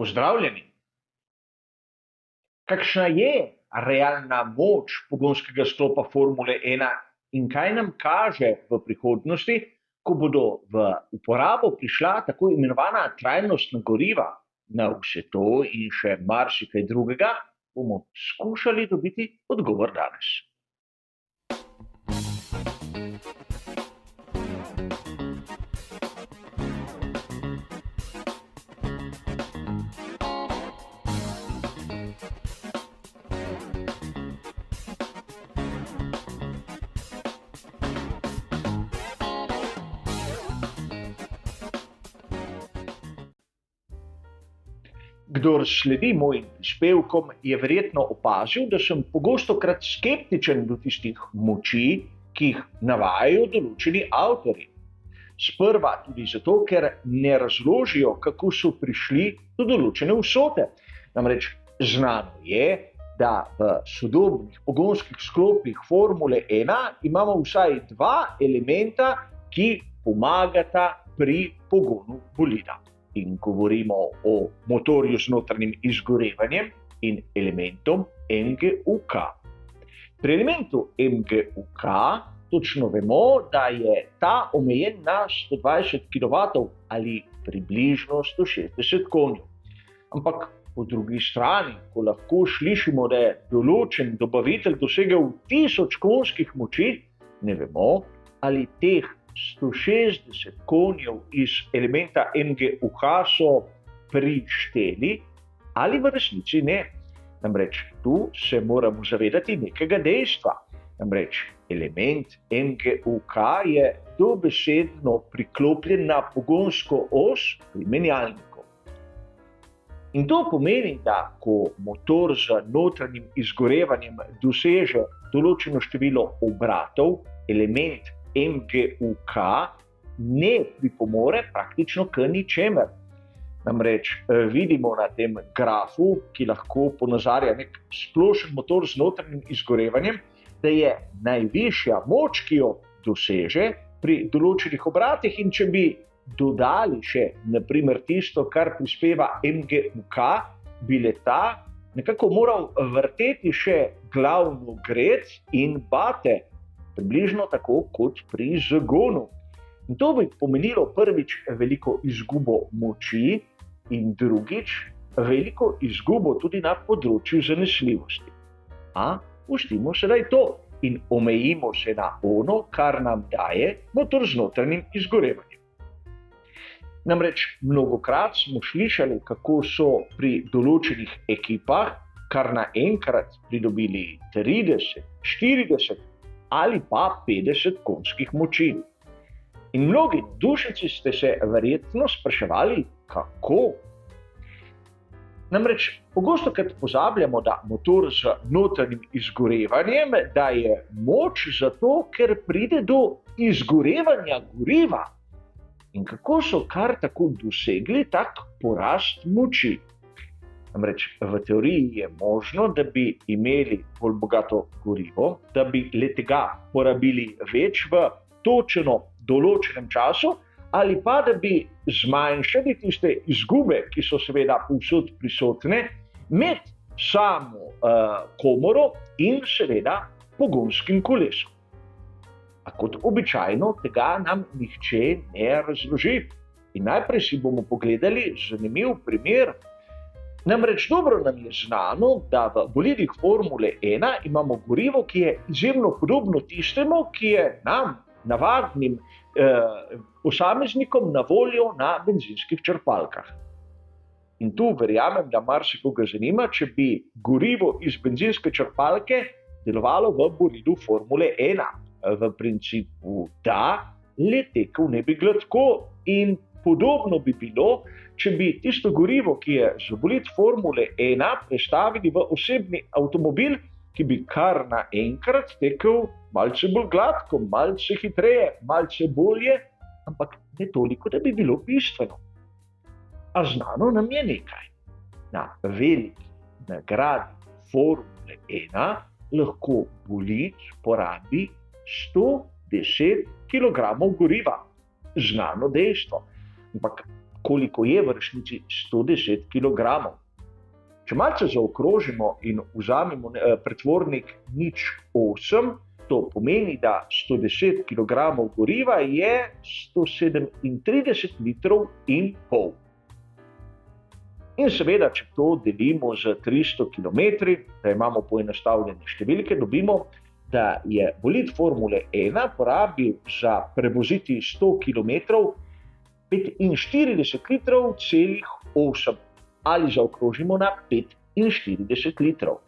Pozdravljeni. Kakšna je realna moč pogonskega sklopa Formule 1 in kaj nam kaže v prihodnosti, ko bodo v uporabo prišla tako imenovana trajnostna goriva? Na vse to in še marsikaj drugega bomo skušali dobiti odgovor danes. Kdor sledi mojim prispevkom, je verjetno opazil, da sem pogostokrat skeptičen do tistih moči, ki jih navajajo določeni avtorji. Sprva tudi zato, ker ne razložijo, kako so prišli do določene vsote. Namreč znano je, da v sodobnih pogonskih sklopih Formule 1 imamo vsaj dva elementa, ki pomagata pri pogonu bolida. In govorimo o motorju z notranjim izgorevanjem in elementom MGUK. Pri elementu MGUK točno vemo, da je ta omejen na 120 kW ali približno 160 konjev. Ampak po drugi strani, ko lahko slišimo, da je določen dobavitelj dosegel 1000 konjskih moči, ne vemo, ali teh 160 konjev iz elementa MGUK so prišteli ali v resnici ne. Namreč tu se moramo zavedati nekega dejstva. Namreč element MGUK je dobesedno priklopljen na pogonsko os pri menjalniku. In to pomeni, da ko motor z notranjim izgorevanjem doseže določeno število obratov, element MGUK ne pripomore praktično k ničemer. Namreč vidimo na tem grafu, ki lahko ponazarja nek splošen motor z notranjim izgorevanjem, da je najvišja moč, ki jo doseže pri določenih obratih, in če bi dodali še na primer tisto, kar prispeva MGUK, bi le-ta nekako moral vrteti še glavno grec in bate, približno tako kot pri zagonu. In to bi pomenilo prvič veliko izgubo moči in drugič veliko izgubo tudi na področju zanesljivosti. A pustimo sedaj to in omejimo se na ono, kar nam daje motor z notranjim izgorevanjem. Namreč mnogokrat smo slišali, kako so pri določenih ekipah kar naenkrat pridobili 30, 40 ali pa 50 konjskih moči. In mnogi navdušenci ste se verjetno spraševali, kako? Namreč pogostokrat pozabljamo, da motor z notranjim izgorevanjem daje moč zato, ker pride do izgorevanja goriva. In kako so kar tako dosegli tak porast moči? Namreč v teoriji je možno, da bi imeli bolj bogato gorivo, da bi le-tega porabili več v točno določenem času, ali pa da bi zmanjšali tiste izgube, ki so seveda povsod prisotne, med samo komoro in seveda pogonskim kolesom. A kot običajno tega nam nihče ne razloži. In najprej si bomo pogledali zanimiv primer. Namreč dobro nam je znano, da v bolidih Formule 1 imamo gorivo, ki je izjemno podobno tistemu, ki je nam, navadnim posameznikom, na voljo na bencinskih črpalkah. In tu verjamem, da marsikoga zanima, če bi gorivo iz bencinske črpalke delovalo v bolidu Formule 1. V principu da, le tekel ne bi gladko in podobno bi bilo, če bi tisto gorivo, ki je za bolid Formule 1, prestavili v osebni avtomobil, ki bi kar naenkrat tekel malce bolj gladko, malce hitreje, malce bolje, ampak ne toliko, da bi bilo bistveno. A znano nam je nekaj. Na veliki nagradi Formule 1 lahko bolid porabi 110 kg goriva. Znano dejstvo. Ampak koliko je v resnici 110 kg. Če malce zaokrožimo in vzamemo pretvornik 0,8, to pomeni, da 110 kg goriva je 137 litrov in pol. In seveda, če to delimo z 300 km, da imamo poenostavljene številke, dobimo, da je bolid Formule 1 porabil za prevoziti 100 km 45 litrov celih 8, ali zaokrožimo na 45 litrov.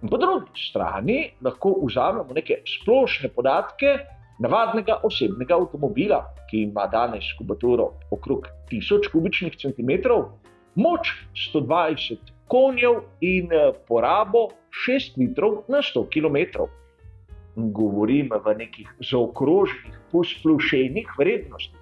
In po drugi strani lahko vzamemo neke splošne podatke navadnega osebnega avtomobila, ki ima danes kubaturo okrog 1000 kubičnih centimetrov, moč 120 konjev in porabo 6 litrov na 100 km. Govorim v nekih zaokroženih, posplošenih vrednostih.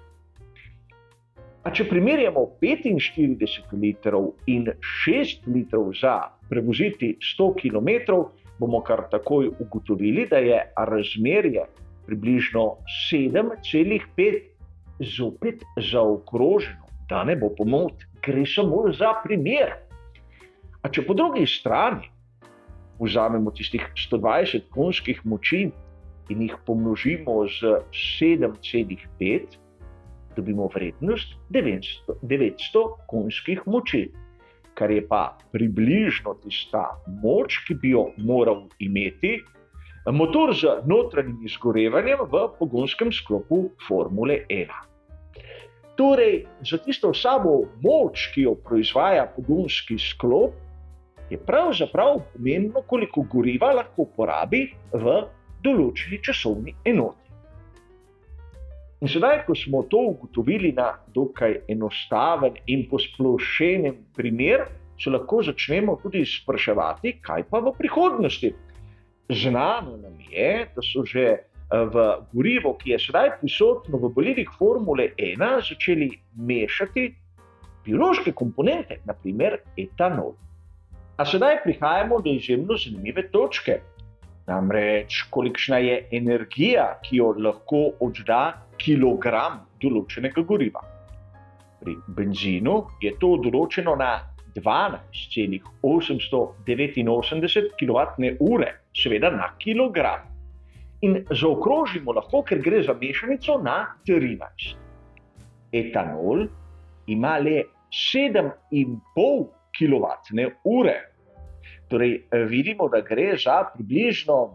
A če primerjamo 45 litrov in 6 litrov za prevoziti 100 km, bomo kar takoj ugotovili, da je razmerje približno 7,5, zopet zaokroženo, da ne bo pomot, gre samo za primer. A če po drugi strani vzamemo tistih 120 konjskih moči in jih pomnožimo z 7,5, dobimo vrednost 900 konjskih moči, kar je pa približno tista moč, ki bi jo moral imeti motor z notranjim izgorevanjem v pogonskem sklopu Formule 1. Torej, za tisto samo moč, ki jo proizvaja pogonski sklop, je pravzaprav pomembno, koliko goriva lahko porabi v določeni časovni enoti. In sedaj, ko smo to ugotovili na dokaj enostaven in posplošenem primer, se lahko začnemo tudi spraševati, kaj pa v prihodnosti. Znano nam je, da so že v gorivo, ki je sedaj prisotno v bolidih Formule 1, začeli mešati biološke komponente, na primer etanol. A sedaj prihajamo do izjemno zanimive točke. Namreč, kolikšna je energija, ki jo lahko odda kilogram določenega goriva. Pri benzinu je to določeno na 12,889 kWh, seveda na kilogram. In zaokrožimo lahko, ker gre za mešanico, na 13. Etanol ima le 7,5 kWh. Torej, vidimo, da gre za približno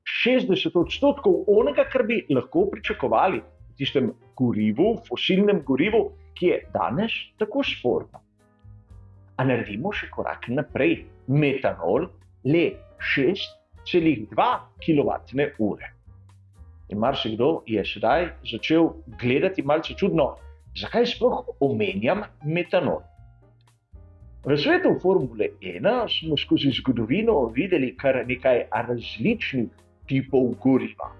60% onega, kar bi lahko pričakovali v tistem gorivu, fosilnem gorivu, ki je danes tako sporno. A naredimo še korak naprej. Metanol le 6,2 kWh. In marsikdo je sedaj začel gledati malce čudno, zakaj sploh omenjam metanol. V svetu Formule 1 smo skozi zgodovino videli kar nekaj različnih tipov goriva.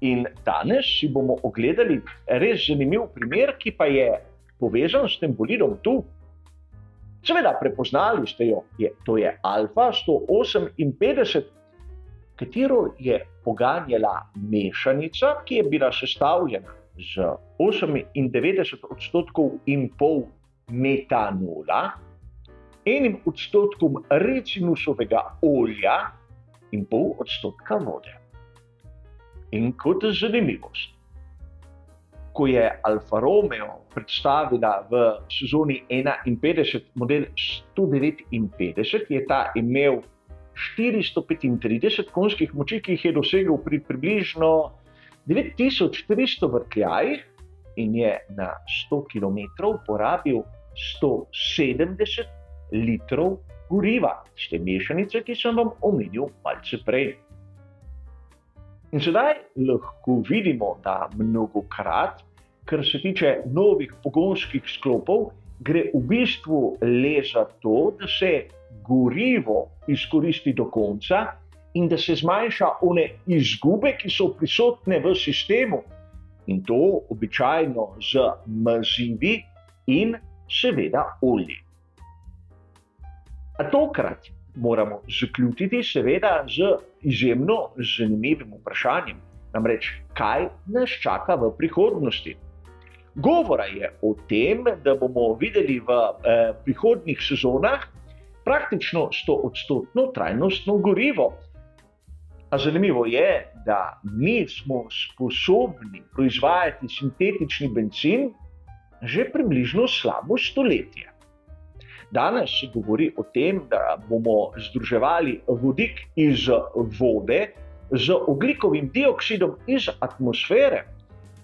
In danes si bomo ogledali res zanimiv primer, ki pa je povezan s tem bolidom tu. Seveda, prepoznali ste jo, to je Alfa 158, katero je poganjala mešanica, ki je bila sestavljena z 98,5% metanola, 1% ricinusovega olja in 0,5% vode. In kot zanimivost, ko je Alfa Romeo predstavila v sezoni 51 model 159, je ta imel 435 konjskih moči, ki jih je dosegel pri približno 9300 vrtljajih in je na 100 km porabil 170 litrov goriva, te mešanice, ki sem vam omenil malce prej. In sedaj lahko vidimo, da mnogokrat, kar se tiče novih pogonskih sklopov, gre v bistvu le za to, da se gorivo izkoristi do konca in da se zmanjša one izgube, ki so prisotne v sistemu. In to običajno z mazivi in seveda olji. A tokrat moramo zaključiti seveda z izjemno zanimivim vprašanjem. Namreč, kaj nas čaka v prihodnosti? Govora je o tem, da bomo videli v prihodnjih sezonah praktično 100% trajnostno gorivo. A zanimivo je, da mi smo sposobni proizvajati sintetični bencin že približno slabo stoletje. Danes se govori o tem, da bomo združevali vodik iz vode z ogljikovim dioksidom iz atmosfere.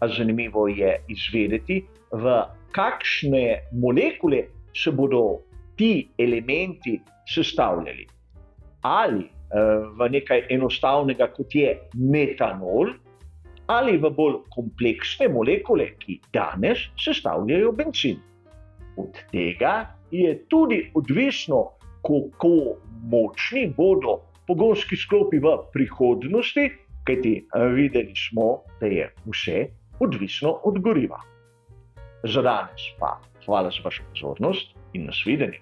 A zanimivo je izvedeti, v kakšne molekule se bodo ti elementi sestavljali. Ali v nekaj enostavnega, kot je metanol, ali v bolj kompleksne molekule, ki danes sestavljajo bencin. Od tega je tudi odvisno, kako močni bodo pogonski sklopi v prihodnosti, kajti videli smo, da je vse odvisno od goriva. Za danes pa hvala za vašo pozornost in nasvidenje.